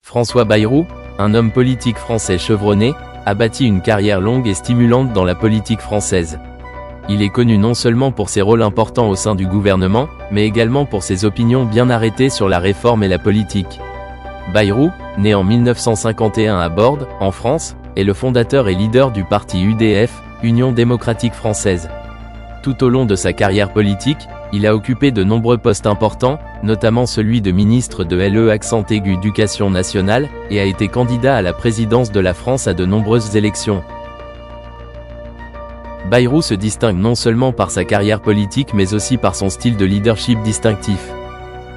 François Bayrou, un homme politique français chevronné, a bâti une carrière longue et stimulante dans la politique française. Il est connu non seulement pour ses rôles importants au sein du gouvernement, mais également pour ses opinions bien arrêtées sur la réforme et la politique. Bayrou, né en 1951 à Bordes, en France, est le fondateur et leader du parti UDF, Union démocratique française. Tout au long de sa carrière politique, il a occupé de nombreux postes importants, notamment celui de ministre de l'Éducation nationale, et a été candidat à la présidence de la France à de nombreuses élections. Bayrou se distingue non seulement par sa carrière politique mais aussi par son style de leadership distinctif.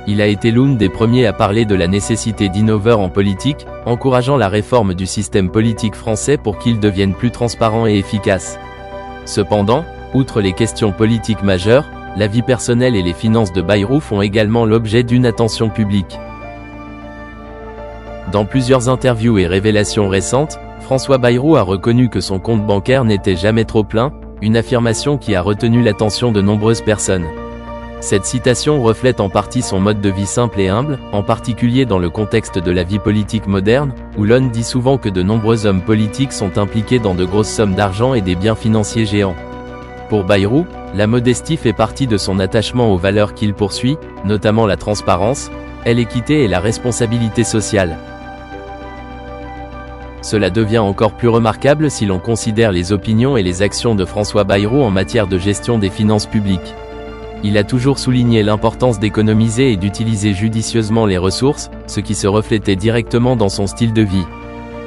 Il a été l'un des premiers à parler de la nécessité d'innover en politique, encourageant la réforme du système politique français pour qu'il devienne plus transparent et efficace. Cependant, outre les questions politiques majeures, la vie personnelle et les finances de Bayrou font également l'objet d'une attention publique. Dans plusieurs interviews et révélations récentes, François Bayrou a reconnu que son compte bancaire n'était jamais trop plein, une affirmation qui a retenu l'attention de nombreuses personnes. Cette citation reflète en partie son mode de vie simple et humble, en particulier dans le contexte de la vie politique moderne, où l'on dit souvent que de nombreux hommes politiques sont impliqués dans de grosses sommes d'argent et des biens financiers géants. Pour Bayrou, la modestie fait partie de son attachement aux valeurs qu'il poursuit, notamment la transparence, l'équité et la responsabilité sociale. Cela devient encore plus remarquable si l'on considère les opinions et les actions de François Bayrou en matière de gestion des finances publiques. Il a toujours souligné l'importance d'économiser et d'utiliser judicieusement les ressources, ce qui se reflétait directement dans son style de vie.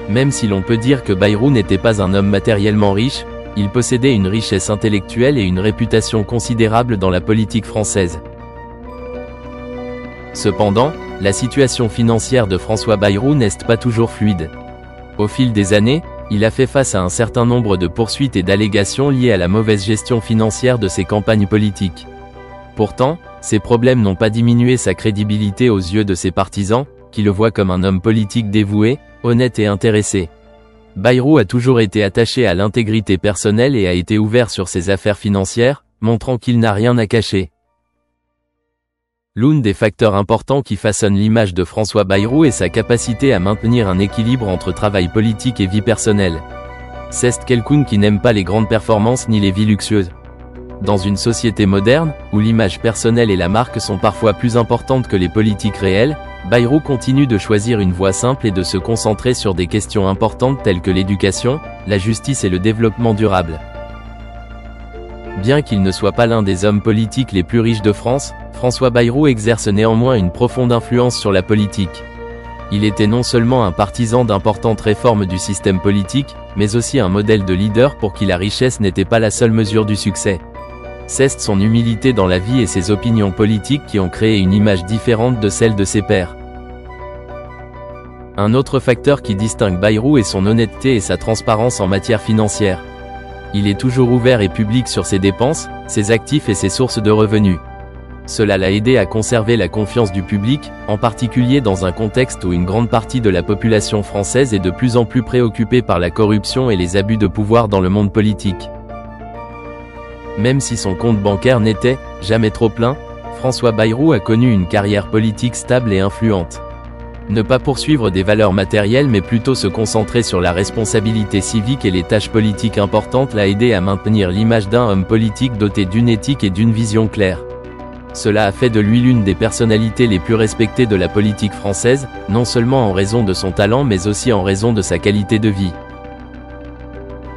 Même si l'on peut dire que Bayrou n'était pas un homme matériellement riche, il possédait une richesse intellectuelle et une réputation considérable dans la politique française. Cependant, la situation financière de François Bayrou n'est pas toujours fluide. Au fil des années, il a fait face à un certain nombre de poursuites et d'allégations liées à la mauvaise gestion financière de ses campagnes politiques. Pourtant, ces problèmes n'ont pas diminué sa crédibilité aux yeux de ses partisans, qui le voient comme un homme politique dévoué, honnête et intéressé. Bayrou a toujours été attaché à l'intégrité personnelle et a été ouvert sur ses affaires financières, montrant qu'il n'a rien à cacher. L'un des facteurs importants qui façonne l'image de François Bayrou est sa capacité à maintenir un équilibre entre travail politique et vie personnelle. C'est quelqu'un qui n'aime pas les grandes performances ni les vies luxueuses. Dans une société moderne, où l'image personnelle et la marque sont parfois plus importantes que les politiques réelles, Bayrou continue de choisir une voie simple et de se concentrer sur des questions importantes telles que l'éducation, la justice et le développement durable. Bien qu'il ne soit pas l'un des hommes politiques les plus riches de France, François Bayrou exerce néanmoins une profonde influence sur la politique. Il était non seulement un partisan d'importantes réformes du système politique, mais aussi un modèle de leader pour qui la richesse n'était pas la seule mesure du succès. C'est son humilité dans la vie et ses opinions politiques qui ont créé une image différente de celle de ses pairs. Un autre facteur qui distingue Bayrou est son honnêteté et sa transparence en matière financière. Il est toujours ouvert et public sur ses dépenses, ses actifs et ses sources de revenus. Cela l'a aidé à conserver la confiance du public, en particulier dans un contexte où une grande partie de la population française est de plus en plus préoccupée par la corruption et les abus de pouvoir dans le monde politique. Même si son compte bancaire n'était jamais trop plein, François Bayrou a connu une carrière politique stable et influente. Ne pas poursuivre des valeurs matérielles mais plutôt se concentrer sur la responsabilité civique et les tâches politiques importantes l'a aidé à maintenir l'image d'un homme politique doté d'une éthique et d'une vision claire. Cela a fait de lui l'une des personnalités les plus respectées de la politique française, non seulement en raison de son talent mais aussi en raison de sa qualité de vie.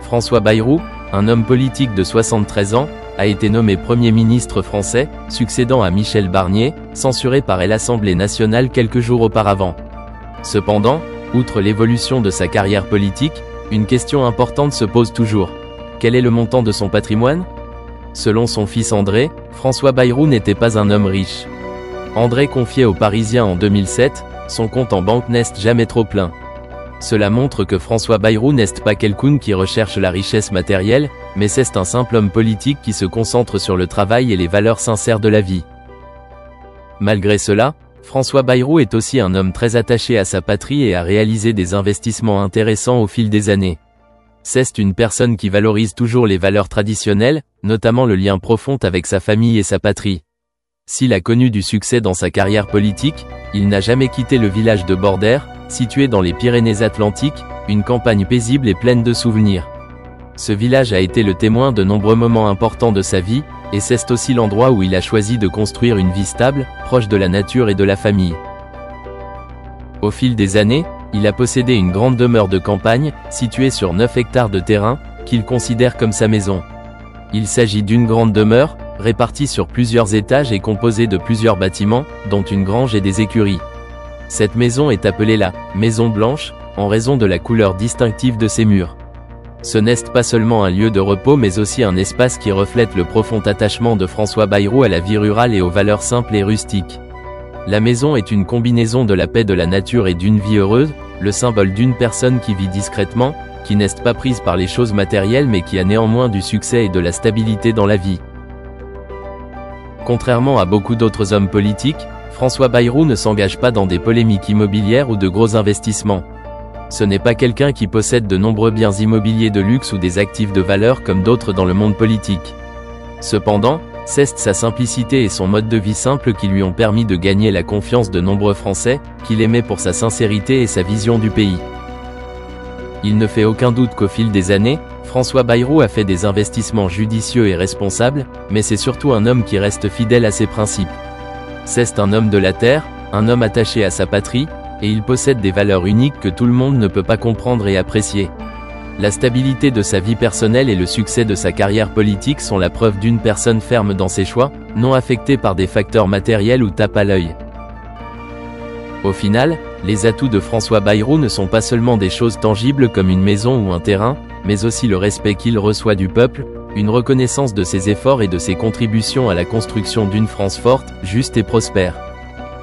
François Bayrou, un homme politique de 73 ans, a été nommé Premier ministre français, succédant à Michel Barnier, censuré par l'Assemblée nationale quelques jours auparavant. Cependant, outre l'évolution de sa carrière politique, une question importante se pose toujours. Quel est le montant de son patrimoine ? Selon son fils André, François Bayrou n'était pas un homme riche. André confiait aux Parisiens en 2007, son compte en banque n'est jamais trop plein. Cela montre que François Bayrou n'est pas quelqu'un qui recherche la richesse matérielle, mais c'est un simple homme politique qui se concentre sur le travail et les valeurs sincères de la vie. Malgré cela, François Bayrou est aussi un homme très attaché à sa patrie et a réalisé des investissements intéressants au fil des années. C'est une personne qui valorise toujours les valeurs traditionnelles, notamment le lien profond avec sa famille et sa patrie. S'il a connu du succès dans sa carrière politique, il n'a jamais quitté le village de Bordes, situé dans les Pyrénées-Atlantiques, une campagne paisible et pleine de souvenirs. Ce village a été le témoin de nombreux moments importants de sa vie, et c'est aussi l'endroit où il a choisi de construire une vie stable, proche de la nature et de la famille. Au fil des années, il a possédé une grande demeure de campagne, située sur 9 hectares de terrain, qu'il considère comme sa maison. Il s'agit d'une grande demeure, répartie sur plusieurs étages et composée de plusieurs bâtiments, dont une grange et des écuries. Cette maison est appelée la « Maison Blanche », en raison de la couleur distinctive de ses murs. Ce n'est pas seulement un lieu de repos mais aussi un espace qui reflète le profond attachement de François Bayrou à la vie rurale et aux valeurs simples et rustiques. La maison est une combinaison de la paix de la nature et d'une vie heureuse, le symbole d'une personne qui vit discrètement, qui n'est pas prise par les choses matérielles mais qui a néanmoins du succès et de la stabilité dans la vie. Contrairement à beaucoup d'autres hommes politiques, François Bayrou ne s'engage pas dans des polémiques immobilières ou de gros investissements. Ce n'est pas quelqu'un qui possède de nombreux biens immobiliers de luxe ou des actifs de valeur comme d'autres dans le monde politique. Cependant, c'est sa simplicité et son mode de vie simple qui lui ont permis de gagner la confiance de nombreux Français, qu'il aimait pour sa sincérité et sa vision du pays. Il ne fait aucun doute qu'au fil des années, François Bayrou a fait des investissements judicieux et responsables, mais c'est surtout un homme qui reste fidèle à ses principes. C'est un homme de la terre, un homme attaché à sa patrie, et il possède des valeurs uniques que tout le monde ne peut pas comprendre et apprécier. La stabilité de sa vie personnelle et le succès de sa carrière politique sont la preuve d'une personne ferme dans ses choix, non affectée par des facteurs matériels ou tape à l'œil. Au final, les atouts de François Bayrou ne sont pas seulement des choses tangibles comme une maison ou un terrain, mais aussi le respect qu'il reçoit du peuple, une reconnaissance de ses efforts et de ses contributions à la construction d'une France forte, juste et prospère.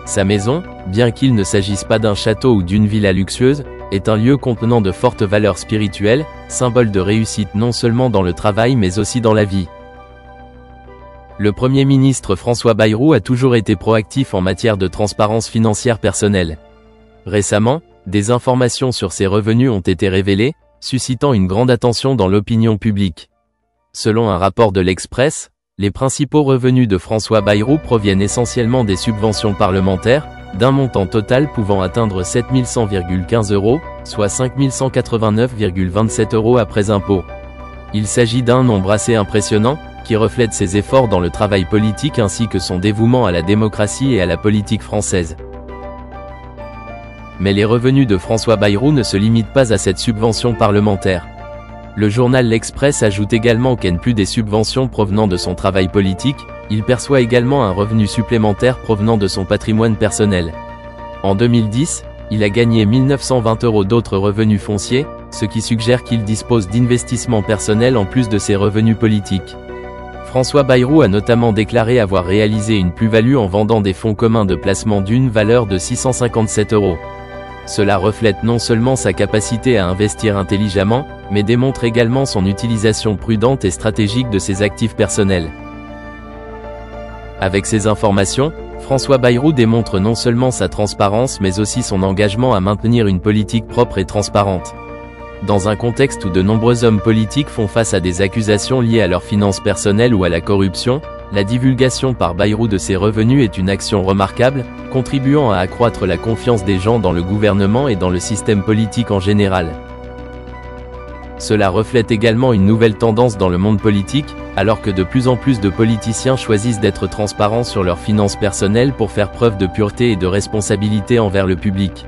Sa maison, bien qu'il ne s'agisse pas d'un château ou d'une villa luxueuse, est un lieu contenant de fortes valeurs spirituelles, symbole de réussite non seulement dans le travail mais aussi dans la vie. Le Premier ministre François Bayrou a toujours été proactif en matière de transparence financière personnelle. Récemment, des informations sur ses revenus ont été révélées, suscitant une grande attention dans l'opinion publique. Selon un rapport de l'Express, les principaux revenus de François Bayrou proviennent essentiellement des subventions parlementaires, d'un montant total pouvant atteindre 7 100,15 €, soit 5 189,27 € après impôt. Il s'agit d'un nombre assez impressionnant, qui reflète ses efforts dans le travail politique ainsi que son dévouement à la démocratie et à la politique française. Mais les revenus de François Bayrou ne se limitent pas à cette subvention parlementaire. Le journal L'Express ajoute également qu'en plus des subventions provenant de son travail politique, il perçoit également un revenu supplémentaire provenant de son patrimoine personnel. En 2010, il a gagné 1 920 € d'autres revenus fonciers, ce qui suggère qu'il dispose d'investissements personnels en plus de ses revenus politiques. François Bayrou a notamment déclaré avoir réalisé une plus-value en vendant des fonds communs de placement d'une valeur de 657 €. Cela reflète non seulement sa capacité à investir intelligemment, mais démontre également son utilisation prudente et stratégique de ses actifs personnels. Avec ces informations, François Bayrou démontre non seulement sa transparence mais aussi son engagement à maintenir une politique propre et transparente. Dans un contexte où de nombreux hommes politiques font face à des accusations liées à leurs finances personnelles ou à la corruption, la divulgation par Bayrou de ses revenus est une action remarquable, contribuant à accroître la confiance des gens dans le gouvernement et dans le système politique en général. Cela reflète également une nouvelle tendance dans le monde politique, alors que de plus en plus de politiciens choisissent d'être transparents sur leurs finances personnelles pour faire preuve de pureté et de responsabilité envers le public.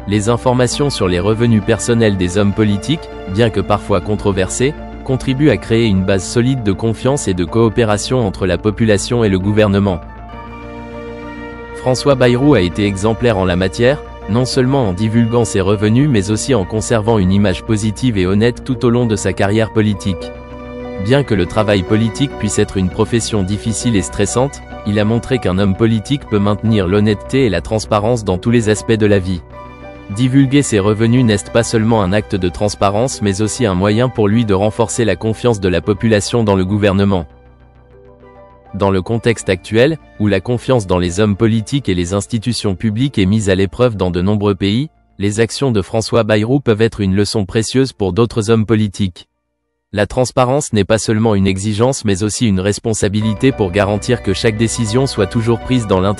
Les informations sur les revenus personnels des hommes politiques, bien que parfois controversées, contribuent à créer une base solide de confiance et de coopération entre la population et le gouvernement. François Bayrou a été exemplaire en la matière, non seulement en divulguant ses revenus mais aussi en conservant une image positive et honnête tout au long de sa carrière politique. Bien que le travail politique puisse être une profession difficile et stressante, il a montré qu'un homme politique peut maintenir l'honnêteté et la transparence dans tous les aspects de la vie. Divulguer ses revenus n'est pas seulement un acte de transparence mais aussi un moyen pour lui de renforcer la confiance de la population dans le gouvernement. Dans le contexte actuel, où la confiance dans les hommes politiques et les institutions publiques est mise à l'épreuve dans de nombreux pays, les actions de François Bayrou peuvent être une leçon précieuse pour d'autres hommes politiques. La transparence n'est pas seulement une exigence mais aussi une responsabilité pour garantir que chaque décision soit toujours prise dans l'intérêt